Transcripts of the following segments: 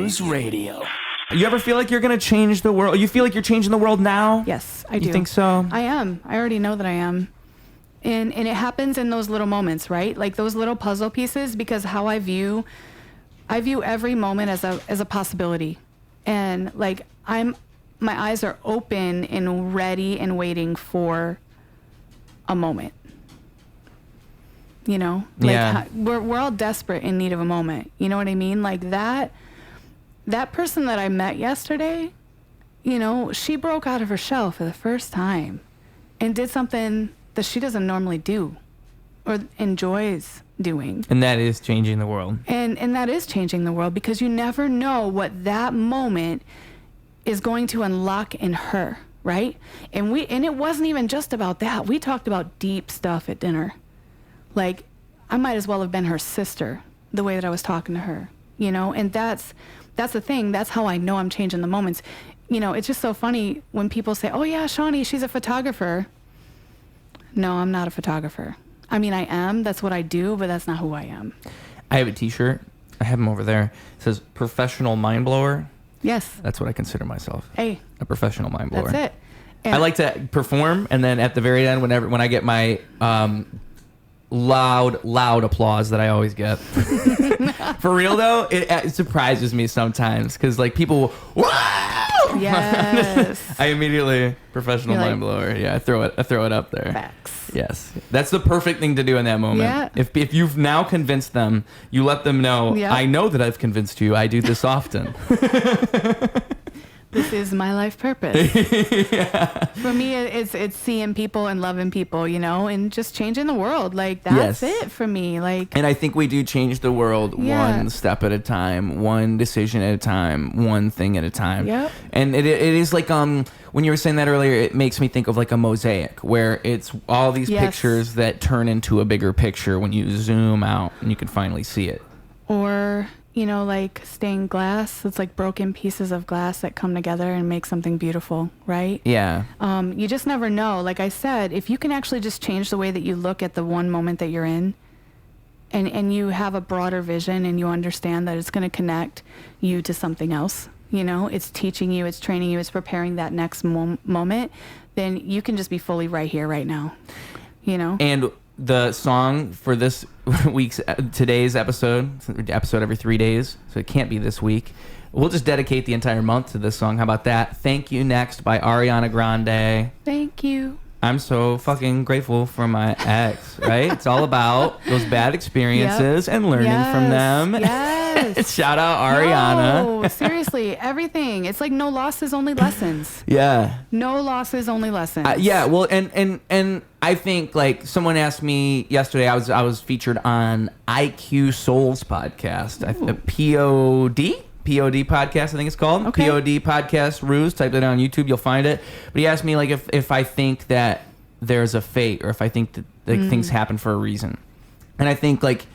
Ruse Radio. You ever feel like you're going to change the world? You feel like you're changing the world now? Yes, I do. You think so? I am. I already know that I am. And it happens in those little moments, right? Like those little puzzle pieces, because how I view every moment as a possibility. And like my eyes are open and ready and waiting for a moment. You know? Like yeah. We're all desperate in need of a moment. You know what I mean? Like that person that I met yesterday, you know, she broke out of her shell for the first time and did something that she doesn't normally do or enjoys doing. And that is changing the world. And that is changing the world, because you never know what that moment is going to unlock in her, right? And it wasn't even just about that. We talked about deep stuff at dinner. Like, I might as well have been her sister, the way that I was talking to her, you know? And that's the thing. That's how I know I'm changing the moments. You know, it's just so funny when people say, oh yeah, Shawny, she's a photographer. No, I'm not a photographer. I mean, I am. That's what I do, but that's not who I am. I have a t-shirt. I have them over there. It says professional mind blower. Yes. That's what I consider myself. Hey. A professional mind blower. That's it. And I like to perform, and then at the very end, when I get my loud applause that I always get. For real though, it surprises me sometimes, because like people, wow! Yes. I immediately professional You're mind blower. Yeah, I throw it up there. Facts. Yes, that's the perfect thing to do in that moment. Yeah. If you've now convinced them, you let them know. Yeah. I know that I've convinced you. I do this often. This is my life purpose. Yeah. For me, it's seeing people and loving people, you know, and just changing the world. Like, that's it for me. Like, and I think we do change the world one step at a time, one decision at a time, one thing at a time. Yep. And it is like when you were saying that earlier, it makes me think of like a mosaic, where it's all these pictures that turn into a bigger picture when you zoom out and you can finally see it. Or, you know, like stained glass. It's like broken pieces of glass that come together and make something beautiful, right? Yeah. You just never know. Like I said, if you can actually just change the way that you look at the one moment that you're in, and you have a broader vision, and you understand that it's going to connect you to something else, you know, it's teaching you, it's training you, it's preparing that next moment, then you can just be fully right here, right now, you know? And the song for this today's episode every 3 days, so it can't be this week. We'll just dedicate the entire month to this song. How about that? Thank You Next by Ariana Grande. Thank you. I'm so fucking grateful for my ex, right? It's all about those bad experiences and learning from them. Yes. Shout out Ariana. No, seriously, everything. It's like no losses, only lessons. Yeah. No losses, only lessons. Yeah, well, and I think, like, someone asked me yesterday, I was featured on IQ Souls podcast, POD podcast, I think it's called. Okay. POD podcast, Ruse. Type it on YouTube, you'll find it. But he asked me, like, if I think that there's a fate, or if I think that things happen for a reason. And I think, like,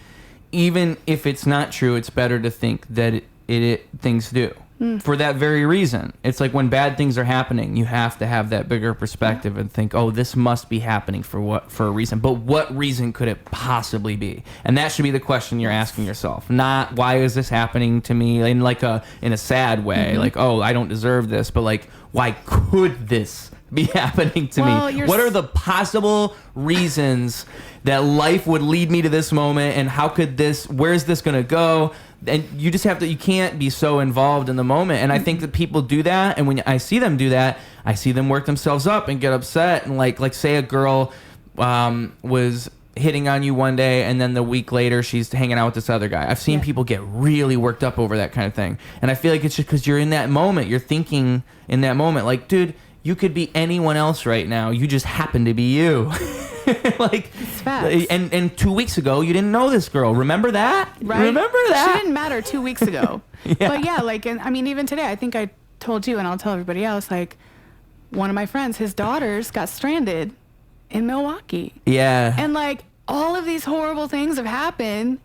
even if it's not true, it's better to think that things do. For that very reason. It's like when bad things are happening, you have to have that bigger perspective and think, oh, this must be happening for a reason. But what reason could it possibly be? And that should be the question you're asking yourself. Not, why is this happening to me in a sad way? Like, oh, I don't deserve this. But like, why could this be happening to me? What are the possible reasons that life would lead me to this moment? And where's this going to go? And you just you can't be so involved in the moment. And I think that people do that. And when I see them do that, I see them work themselves up and get upset. And like say a girl was hitting on you one day, and then the week later she's hanging out with this other guy. I've seen people get really worked up over that kind of thing. And I feel like it's just because you're in that moment. You're thinking in that moment, like, dude, you could be anyone else right now. You just happen to be you. Like, it's facts. And 2 weeks ago, you didn't know this girl. Remember that? Right? Remember that? She didn't matter 2 weeks ago. But yeah, like, and I mean, even today, I think I told you, and I'll tell everybody else, like, one of my friends, his daughters got stranded in Milwaukee. Yeah. And like, all of these horrible things have happened.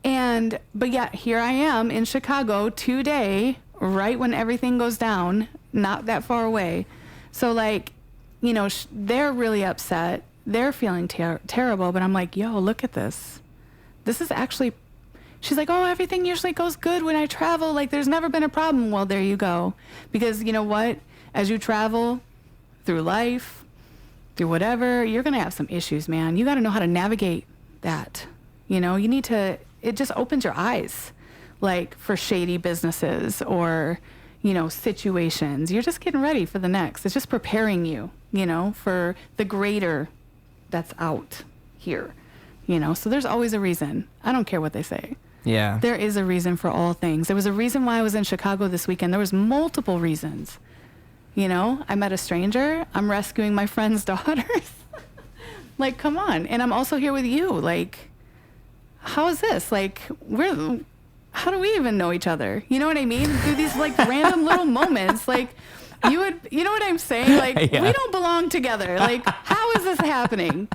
But yet here I am in Chicago today, right when everything goes down, not that far away. So like, you know, they're really upset. They're feeling terrible, but I'm like, yo, look at this. This is actually, She's like, oh, everything usually goes good when I travel. Like, there's never been a problem. Well, there you go. Because you know what? As you travel through life, through whatever, you're going to have some issues, man. You got to know how to navigate that. You know, you need to, it just opens your eyes, like, for shady businesses or, you know, situations. You're just getting ready for the next. It's just preparing you, you know, for the greater that's out here, you know. So there's always a reason. I don't care what they say. Yeah. There is a reason for all things. There was a reason why I was in Chicago this weekend. There was multiple reasons. You know, I met a stranger. I'm rescuing my friend's daughters. Like, come on. And I'm also here with you. Like, how is this? Like, how do we even know each other? You know what I mean? Through these, like, random little moments. Like, you know what I'm saying? Like, Yeah. we don't belong together. Like, how is this happening?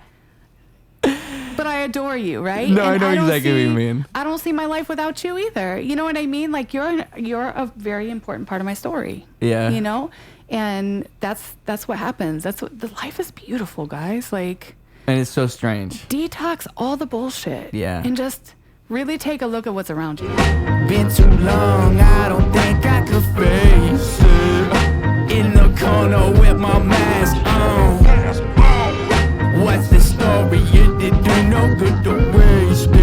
But I adore you, right? No, And I know don't exactly what you see- mean. I don't see my life without you either. You know what I mean? Like, you're a very important part of my story. Yeah. You know? And that's what happens. That's what, the life is beautiful, guys. Like, And it's so strange. detox all the bullshit. Yeah. And just really take a look at what's around you. Been too long, I don't think I could face it. In the corner with my mask on. What's the story? It did do no good to waste it.